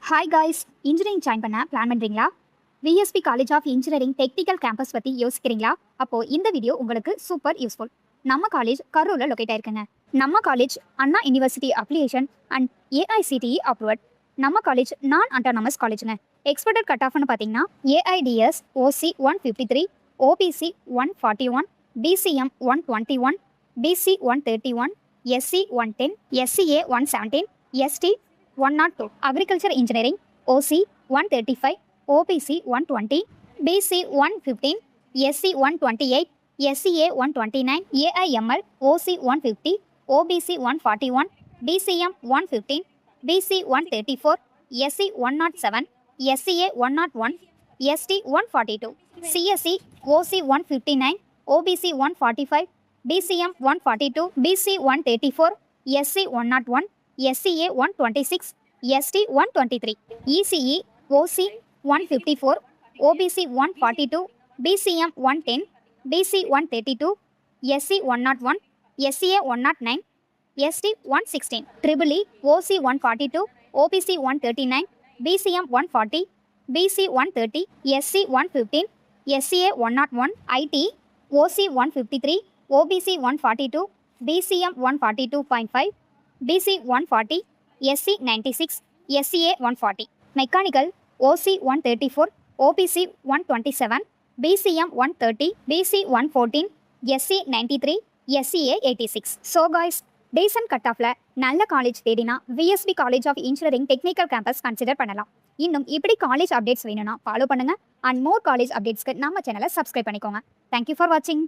Hi guys, engineering join பண்ண plan பண்ணுறீங்களா? VSB college of engineering technical campus பற்றி யோசிக்கிறீங்களா? அப்போது இந்த வீடியோ உங்களுக்கு சூப்பர் யூஸ்ஃபுல். நம்ம காலேஜ் கரூரில் லொக்கேட் ஆயிருக்குங்க. நம்ம college Anna university application and AICTE approved. நம்ம காலேஜ் நான் அட்டானமஸ் காலேஜுங்க. எக்ஸ்பெக்டட் கட் ஆஃப்னு பார்த்தீங்கன்னா AIDS OC 153, OBC 141, DCM 121, DC 131, SC 110, SCA 117, ST 102, Agriculture Engineering, OC 135, OPC 120, BC 115, SC 128, SCA 129, AIML, OC 150, OBC 141, DCM 115, BC 134, SC 107, SCA 101, ST 142, CSE, OC 159, OBC 145, DCM 142, BC 134, SC 101, SCA 126, ST 123, ECE, OC 154, OBC 142, BCM 110, BC 132, SC 101, SCA 109, ST 116, EEE, OC 142, OBC 139, BCM 140, BC 130, SC 115, SCA 101, IT, OC 153, OBC 142, BCM 142.5, BC 140, SC 96, SCA 140, Mechanical, OC 134, OPC 127, BCM 130, BC 114, SC 93, SCA 86. So guys, decent cut ஆஃப்ல நல்ல college தேடினா VSB college of engineering technical campus consider பண்ணலாம். இன்னும் இப்படி college updates வேணும்னா follow பண்ணுங்க. And more college அப்டேட்ஸ்க்கு நம்ம சேனலை சப்ஸ்கிரைப் பண்ணிக்கோங்க. தேங்க்யூ ஃபார் வாட்சிங்.